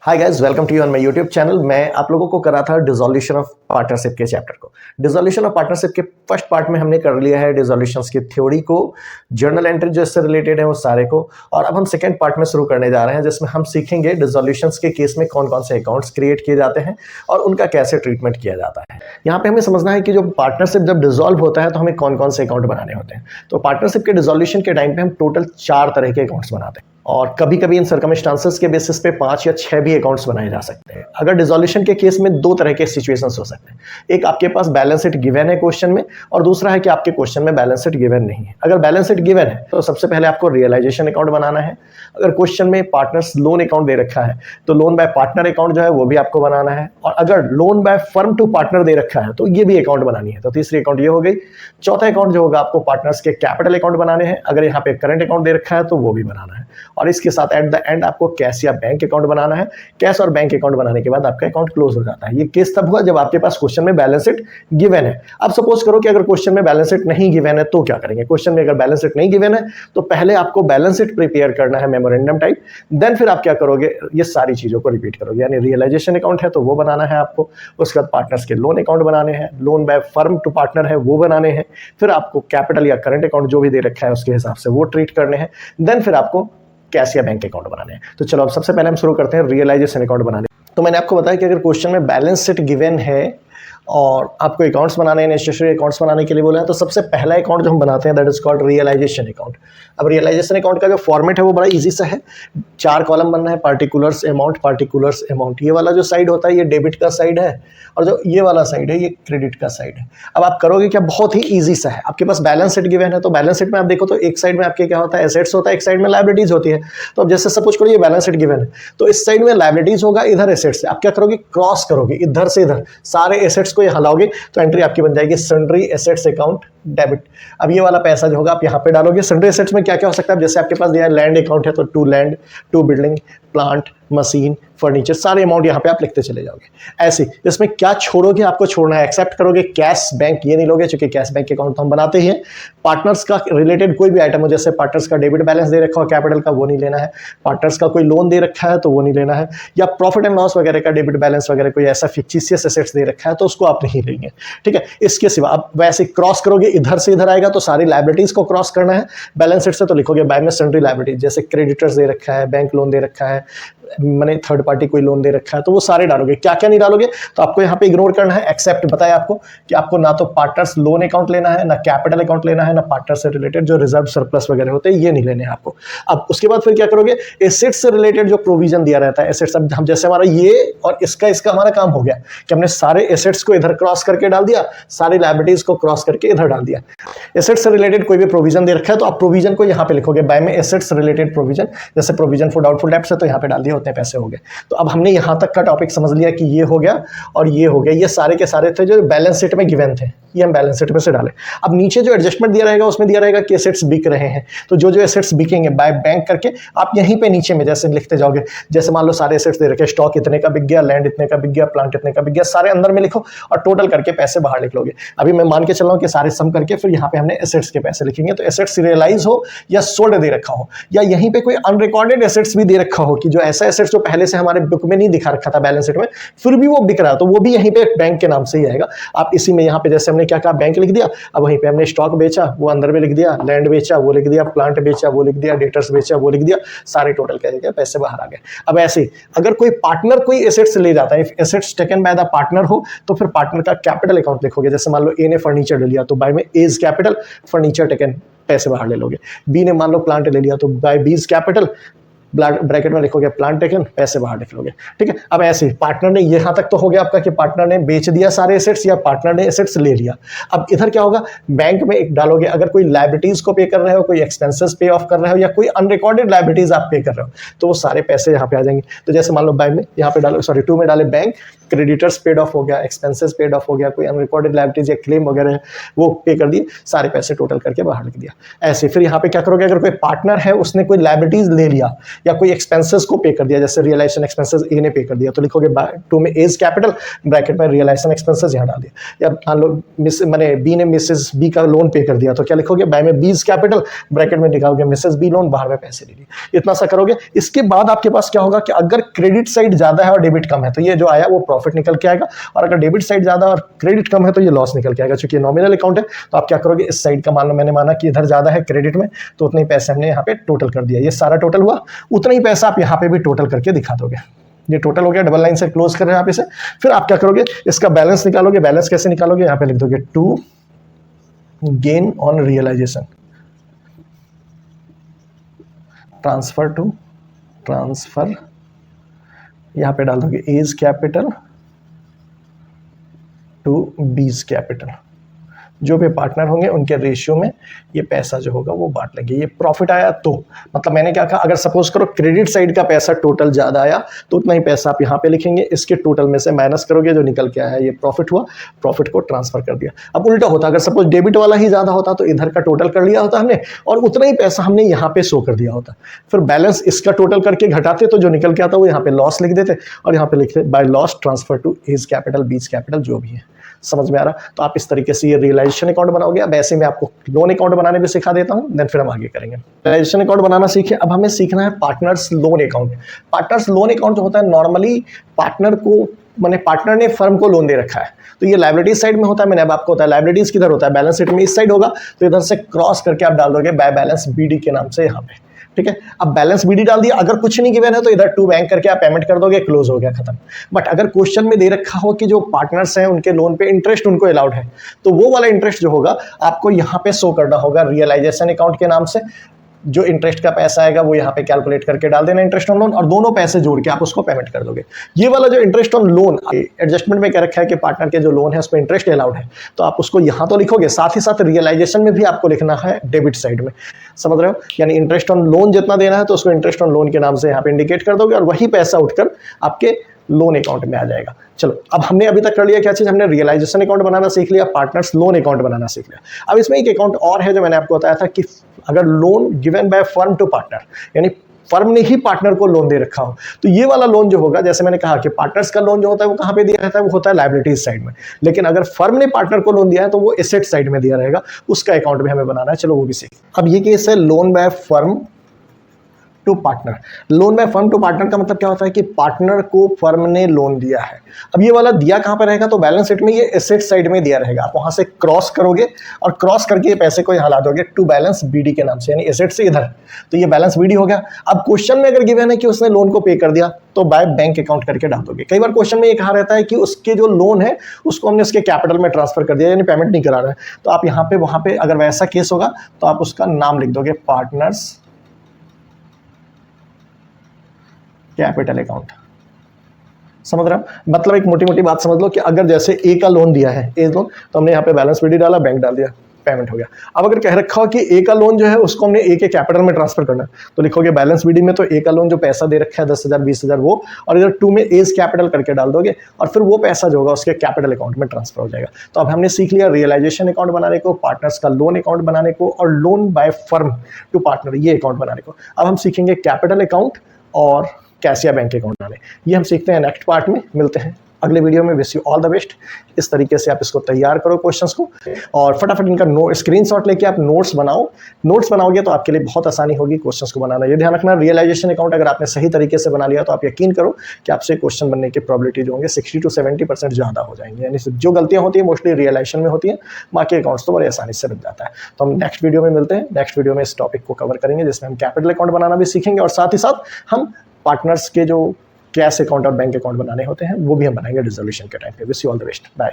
Hi guys, welcome to you on my YouTube channel. मैं आप लोगों को करा था डिसोल्यूशन ऑफ पार्टनरशिप के चैप्टर को। डिसोल्यूशन ऑफ पार्टनरशिप के फर्स्ट पार्ट में हमने कर लिया है डिसोल्यूशंस की थ्योरी को, जर्नल एंट्री जो इससे रिलेटेड है वो सारे को, और अब हम सेकंड पार्ट में शुरू करने जा रहे हैं जिसमें हम सीखेंगे डिसोल्यूशंस के केस में कौन कौन से अकाउंट्स क्रिएट किए जाते हैं और उनका कैसे ट्रीटमेंट किया जाता है। यहाँ पे हमें समझना है कि जो पार्टनरशिप जब डिसॉल्व होता है तो हमें कौन कौन से अकाउंट बनाने होते हैं। तो पार्टनरशिप के डिसोल्यूशन के टाइम पे हम टोटल 4 तरह के अकाउंट्स बनाते हैं और कभी कभी इन सर्कमस्टांसेस के बेसिस पे 5 या 6 भी अकाउंट्स बनाए जा सकते हैं। अगर डिसोल्यूशन के केस में 2 तरह के सिचुएशंस हो सकते हैं, एक आपके पास बैलेंस शीट गिवन है क्वेश्चन में, और दूसरा है कि आपके क्वेश्चन में बैलेंस शीट गिवन नहीं है। अगर बैलेंस शीट गिवन है तो सबसे पहले आपको रियलाइजेशन अकाउंट बनाना है। अगर क्वेश्चन में पार्टनर्स लोन अकाउंट दे रखा है तो लोन बाय पार्टनर अकाउंट जो है वो भी आपको बनाना है, और अगर loan by firm to partner दे रखा है तो ये भी अकाउंट बनानी है। तो तीसरी अकाउंट ये हो गई। चौथा अकाउंट जो होगा आपको पार्टनर्स के कैपिटल अकाउंट बनाने हैं। अगर यहाँ पे करंट अकाउंट दे रखा है तो वो भी बनाना है, और इसके साथ एट द एंड आपको कैश या बैंक अकाउंट बनाना है। कैश और बैंक अकाउंट बनाने के बाद आपका अकाउंट क्लोज हो जाता है। ये केस तब हुआ जब आपके पास क्वेश्चन में बैलेंस शीट गिवन है। अब सपोज करो कि अगर क्वेश्चन में बैलेंस शीट नहीं गिवन है तो क्या करेंगे। क्वेश्चन में अगर बैलेंस शीट नहीं गिवन है तो पहले आपको बैलेंस शीट प्रिपेयर करना है मेमोरेंडम टाइप, देन फिर आप क्या करोगे, ये सारी चीजों को रिपीट करोगे। यानी रियलाइजेशन अकाउंट है तो वो बनाना है आपको, उसके बाद पार्टनर्स के लोन अकाउंट बनाने हैं, loan by firm to partner है वो बनाने हैं, फिर आपको कैपिटल या करंट अकाउंट जो भी दे रखा है उसके हिसाब से वो ट्रीट करने हैं, देन फिर आपको कैश या बैंक अकाउंट बनाने हैं। तो चलो अब सबसे पहले हम शुरू करते हैं रियलाइजेशन अकाउंट बनाने। तो मैंने आपको बताया कि अगर क्वेश्चन में बैलेंस शीट गिवन है और आपको अकाउंट्स बनाने हैं, नेसेसरी अकाउंट्स बनाने के लिए बोला है, तो सबसे पहला अकाउंट जो हम बनाते हैं that is called realisation account. अब रियलाइजेशन अकाउंट का जो फॉर्मेट है वो बड़ा इजी सा है। 4 कॉलम बनना है, पार्टिकुलर्स अमाउंट, पार्टिकुलर्स अमाउंट। ये वाला जो साइड होता है ये डेबिट का साइड है, और जो ये वाला साइड है ये क्रेडिट का साइड है। अब आप करोगे क्या, बहुत ही ईजी सा है। आपके पास बैलेंस शीट गिवन है तो बैलेंस शीट में आप देखो तो एक साइड में आपके क्या होता है, एसेट्स होता है, एक साइड में लायबिलिटीज होती है। तो अब जैसे सपोज करो ये बैलेंस शीट गिवन है तो इस साइड में लायबिलिटीज होगा, इधर एसेट्स है। आप क्या करोगे, क्रॉस करोगे इधर से इधर, सारे एसेट्स को यहाँ लाओगे तो एंट्री आपकी बन जाएगी सन्ड्री एसेट्स अकाउंट डेबिट। अब ये वाला पैसा जो होगा आप यहाँ पे डालोगे। सन्ड्री एसेट्स में क्या क्या हो सकता है, जैसे आपके पास दिया लैंड अकाउंट है तो to land, to building, plant, machine, furniture, सारे अमाउंट यहाँ पे आप लिखते चले जाओगे। ऐसे इसमें क्या छोड़ोगे, आपको छोड़ना है, एक्सेप्ट करोगे कैश बैंक ये नहीं लोगे क्योंकि कैश बैंक अकाउंट तो हम बनाते ही हैं। पार्टनर्स का रिलेटेड कोई भी आइटम हो, जैसे पार्टनर्स का डेबिट बैलेंस दे रखा हो कैपिटल का, वो नहीं लेना है। पार्टनर्स का कोई लोन दे रखा है तो वो नहीं लेना है, या प्रॉफिट एंड लॉस वगैरह का डेबिट बैलेंस वगैरह कोई ऐसा फिक्टिशियस एसेट्स दे रखा है तो उसको आप नहीं लेंगे। ठीक है, इसके सिवा आप वैसे क्रॉस करोगे, इधर से इधर आएगा तो सारी लायबिलिटीज को क्रॉस करना है। बैलेंस शीट से तो लिखोगे बाय में सन्ड्री लायबिलिटीज, जैसे क्रेडिटर्स दे रखा है, बैंक लोन दे रखा है, मैंने थर्ड पार्टी कोई लोन दे रखा है, तो वो सारे डालोगे। क्या क्या नहीं डालोगे तो आपको यहाँ पे इग्नोर करना है। एक्सेप्ट बताया आपको कि आपको ना तो पार्टनर्स लोन अकाउंट लेना है, ना कैपिटल अकाउंट लेना है, ना पार्टनर से रिलेटेड जो रिजर्व सरप्लस वगैरह होते हैं ये नहीं लेने हैं आपको। अब उसके बाद फिर क्या करोगे, एसेट्स से रिलेटेड जो प्रोविजन दिया रहता है, एसेट्स, अब हम जैसे हमारा ये और इसका हमारा काम हो गया कि हमने सारे एसेट्स को इधर क्रॉस करके डाल दिया, सारी लायबिलिटीज को क्रॉस करके इधर डाल दिया। एसेट्स से रिलेटेड कोई भी प्रोविजन दे रखा है तो आप प्रोविजन को यहाँ पे लिखोगे बाय में एसेट्स रिलेटेड प्रोविजन, जैसे प्रोविजन फॉर डाउटफुल डेब्ट्स है तो यहाँ पे डाल दिया, उतने पैसे हो गए। तो अब हमने यहां तक का टॉपिक समझ लिया कि ये हो गया और ये हो गया। ये सारे के सारे थे जो बैलेंस शीट में गिवन थे, ये हम बैलेंस शीट में से डालें। अब नीचे जो एडजस्टमेंट दिया रहेगा उसमें दिया रहेगा कि एसेट्स बिक रहे हैं, तो जो जो एसेट्स बिकेंगे बाय बैंक करके आप यहीं पे नीचे में जैसे लिखते जाओगे। जैसे मान लो सारे एसेट्स दे रखे, स्टॉक इतने का बिक गया, लैंड इतने का बिक गया, प्लांट इतने का बिक गया, सारे अंदर में लिखो और टोटल करके पैसे बाहर लिख लोगे। अभी मैं मान के चल रहा हूँ कि सारे सम करके फिर यहाँ पे हमने एसेट्स के पैसे लिखेंगे। तो एसेट्स रियलाइज हो या सोल्ड दे रखा हो, या यहीं पे कोई अनरिकॉर्डेड एसेट्स भी दे रखा हो कि जो ऐसा एसेट्स जो पहले से हमारे बुक में नहीं दिखा रखा था बैलेंस शीट में, फिर भी वो बिक रहा है, तो वो भी यहीं पे बैंक के नाम से ही आएगा। आप इसी में यहाँ पे जैसे हमने क्या कहा, बैंक लिख दिया, अब वहीं पे हमने स्टॉक बेचा वो अंदर में लिख दिया, लैंड बेचा वो लिख दिया, प्लांट बेचा वो लिख दिया, डेटर्स बेचा वो लिख दिया, सारे टोटल क्या पैसे बाहर आ गए। अब ऐसे अगर कोई पार्टनर कोई एसेट्स ले जाता है, assets taken by the partner हो तो फिर पार्टनर का कैपिटल अकाउंट लिखोगे। जैसे मान लो ए ने फर्नीचर ले लिया तो बाय में एज कैपिटल फर्नीचर टेकन पैसे बाहर ले लोगे। बी ने मान लो प्लांट ले लिया तो बाय बीज कैपिटल ब्रैकेट में लिखोगे प्लांट टेकन, पैसे बाहर लिख लोगे। ठीक है, अब ऐसे पार्टनर ने, यहां तक तो हो गया आपका कि पार्टनर ने बेच दिया सारे एसेट्स या पार्टनर ने एसेट्स ले लिया। अब इधर क्या होगा, बैंक में एक डालोगे। अगर कोई लायबिलिटीज को पे कर रहे हो, कोई एक्सपेंसेस पे ऑफ कर रहे हो, या कोई अनरिकॉर्डेड लायबिलिटीज आप पे कर रहे हो तो वो सारे पैसे यहाँ पे आ जाएंगे। तो जैसे मान लो बाय में यहाँ पे डालो, सॉरी 2 में डाले बैंक, क्रेडिटर्स पेड ऑफ हो गया, एक्सपेंसेस पेड ऑफ हो गया, कोई अनरिकॉर्डेड लायबिलिटीज या क्लेम वगैरह है वो पे कर दिए, सारे पैसे टोटल करके बाहर लिख दिया। ऐसे फिर यहाँ पे क्या करोगे, अगर कोई पार्टनर है उसने कोई लायबिलिटीज ले लिया या कोई एक्सपेंसेस को पे कर दिया, जैसे रियलाइजेशन एक्सपेंसेस ए ने पे कर दिया तो लिखोगे 2 में एज कैपिटल ब्रैकेट में रियलाइजेशन एक्सपेंसेस यहाँ डाल दिया। या मान लो मैंने बी ने मिसेस बी का लोन पे कर दिया तो क्या लिखोगे बाय में बीज कैपिटल ब्रैकेट में लिखोगे मिसेस बी लोन, बाहर में पैसे ले लिए। इतना सा करोगे। इसके बाद आपके पास क्या होगा कि अगर क्रेडिट साइड ज्यादा है और डेबिट कम है तो ये जो आया वो प्रॉफिट निकल के आएगा, और अगर डेबिट साइड ज्यादा और क्रेडिट कम है तो ये लॉस निकल के आएगा। चूंकि नॉमिनल अकाउंट है तो आप क्या करोगे, इस साइड का मान लो मैंने माना कि इधर ज्यादा है क्रेडिट में तो उतने ही पैसे हमने यहाँ पे टोटल कर दिया, ये सारा टोटल हुआ, उतना ही पैसा आप यहाँ पे भी टोटल करके दिखा दोगे। ये टोटल हो गया, डबल लाइन से क्लोज कर रहे हैं आप इसे। फिर आप क्या करोगे, इसका बैलेंस निकालोगे। बैलेंस कैसे निकालोगे, यहाँ पे लिख दोगे to gain on realisation transfer यहाँ पे डाल दोगे A's capital to B's capital. जो भी पार्टनर होंगे उनके रेशियो में ये पैसा जो होगा वो बांट लेंगे। ये प्रॉफिट आया तो मतलब मैंने क्या कहा, अगर सपोज करो क्रेडिट साइड का पैसा टोटल ज़्यादा आया तो उतना ही पैसा आप यहाँ पे लिखेंगे, इसके टोटल में से माइनस करोगे, जो निकल के आया ये प्रॉफिट हुआ, प्रॉफिट को ट्रांसफर कर दिया। अब उल्टा होता, अगर सपोज डेबिट वाला ही ज़्यादा होता तो इधर का टोटल कर लिया होता हमने और उतना ही पैसा हमने यहाँ पे शो कर दिया होता। फिर बैलेंस इसका टोटल करके घटाते तो जो निकल के आता वो यहाँ पे लॉस लिख देते और यहाँ पे लिखते by loss transfer to A's capital B's capital जो भी है। समझ में आ रहा? तो आप इस तरीके से ये रियलाइजेशन अकाउंट बनाओगे। अब ऐसे मैं आपको लोन अकाउंट बनाने भी सिखा देता हूं, देन फिर हम आगे करेंगे। रियलाइजेशन अकाउंट बनाना सीखे, अब हमें सीखना है partners loan account. Partners loan account जो होता है नॉर्मली पार्टनर को माने पार्टनर ने फर्म को लोन दे रखा है तो ये लायबिलिटीज साइड में होता है। मैंने अब आपको होता है लायबिलिटीज किधर होता है, बैलेंस शीट में इस साइड होगा तो इधर से क्रॉस करके आप डाल दोगे बाय बैलेंस बीडी के नाम से यहाँ पे। ठीक है, अब बैलेंस बीडी डाल दिया। अगर कुछ नहीं गिवन है तो इधर टू बैंक करके आप पेमेंट कर दोगे, क्लोज हो गया, खत्म। बट अगर क्वेश्चन में दे रखा हो कि जो पार्टनर्स हैं उनके लोन पे इंटरेस्ट उनको अलाउड है तो वो वाला इंटरेस्ट जो होगा आपको यहाँ पे शो करना होगा रियलाइजेशन अकाउंट के नाम से। जो इंटरेस्ट का पैसा आएगा वो यहाँ पे कैलकुलेट करके डाल देना इंटरेस्ट ऑन लोन, और दोनों पैसे जोड़ के आप उसको पेमेंट कर दोगे। ये वाला जो इंटरेस्ट ऑन लोन एडजस्टमेंट में कह रखा है कि पार्टनर के जो लोन है उस पर इंटरेस्ट अलाउड है तो आप उसको यहाँ तो लिखोगे, साथ ही साथ रियलाइजेशन में भी आपको लिखना है डेबिट साइड में। समझ रहे हो? यानी इंटरेस्ट ऑन लोन जितना देना है तो उसको इंटरेस्ट ऑन लोन के नाम से यहाँ पे इंडिकेट कर दोगे और वही पैसा उठकर आपके लोन अकाउंट में आ जाएगा। चलो, अब हमने अभी तक कर लिया क्या चीज, हमने रियलाइजेशन अकाउंट बनाना सीख लिया, पार्टनर्स लोन अकाउंट बनाना सीख लिया। अब इसमें एक अकाउंट और है जो मैंने आपको बताया था कि अगर loan given by firm to partner, यानी फर्म ने ही पार्टनर को लोन दे रखा हो तो ये वाला लोन जो होगा, जैसे मैंने कहा कि पार्टनर्स का लोन जो होता है वो कहाँ पे दिया रहता है, वो होता है लायबिलिटीज साइड में। लेकिन अगर फर्म ने पार्टनर को लोन दिया है तो वो एसेट साइड में दिया रहेगा, उसका अकाउंट भी हमें बनाना है। चलो वो भी सीख। अब ये केस है loan by firm to partner. Loan by firm to partner का मतलब क्या होता है कि पार्टनर को फर्म ने लोन दिया है। अब ये वाला दिया कहाँ पर रहेगा, तो बैलेंस शीट में ये एसेट साइड में दिया रहेगा। आप वहां से क्रॉस करोगे और क्रॉस करके ये पैसे को यहाँ ला दोगे टू बैलेंस बीडी के नाम से, यानी एसेट से इधर, तो ये बैलेंस बीडी हो गया। अब क्वेश्चन में अगर गिवन है कि उसने लोन को पे कर दिया तो बाय बैंक अकाउंट करके डाल दोगे। कई बार क्वेश्चन में ये कहा रहता है कि उसके जो लोन है उसको हमने उसके कैपिटल में ट्रांसफर कर दिया, यानी पेमेंट नहीं करा रहा है, तो आप यहाँ पे वहां पे अगर वैसा केस होगा तो आप उसका नाम लिख दोगे पार्टनर्स कैपिटल अकाउंट। समझ रहे हो? मतलब एक मोटी मोटी बात समझ लो कि अगर जैसे ए का लोन दिया है, ए लोन, तो हमने यहाँ पे बैलेंस बीडी डाला, बैंक डाल दिया, पेमेंट हो गया। अब अगर कह रखा हो कि ए का लोन जो है उसको हमने ए के कैपिटल में ट्रांसफर करना है तो लिखोगे बैलेंस बीडी में तो ए का लोन जो पैसा दे रखा है 10,000 20,000 वो, और इधर टू में एज कैपिटल करके डाल दोगे और फिर वो पैसा जो होगा उसके कैपिटल अकाउंट में ट्रांसफर हो जाएगा। तो अब हमने सीख लिया रियलाइजेशन अकाउंट बनाने को, पार्टनर्स का लोन अकाउंट बनाने को और loan by firm to partner ये अकाउंट बनाने को। अब हम सीखेंगे कैपिटल अकाउंट और कैशिया बैंक अकाउंट बनाने। ये हम सीखते हैं नेक्स्ट पार्ट में। मिलते हैं अगले वीडियो में। Wish you all the best. इस तरीके से आप इसको तैयार करो क्वेश्चंस को और फटाफट इनका स्क्रीनशॉट लेके आप नोट्स बनाओ। नोट्स बनाओगे तो आपके लिए बहुत आसानी होगी क्वेश्चंस को बनाना। ये ध्यान रखना, रियलाइजेशन अकाउंट अगर आपने सही तरीके से बना लिया तो आप यकीन करो कि आपसे क्वेश्चन बनने की प्रोबेबिलिटी जो होंगे 60 to 70% ज़्यादा हो जाएंगे। यानी जो गलतियां होती है मोस्टली रियलाइजेशन में होती है, बाकी अकाउंट्स तो बड़े आसानी से बन जाता है। तो हम नेक्स्ट वीडियो में मिलते हैं। नेक्स्ट वीडियो में इस टॉपिक को कवर करेंगे जिसमें हम कैपिटल अकाउंट बनाना भी सीखेंगे और साथ ही साथ हम पार्टनर्स के जो कैश अकाउंट और बैंक अकाउंट बनाने होते हैं वो भी हम बनाएंगे डिसोल्यूशन के टाइम पे। Wish you all the best. Bye.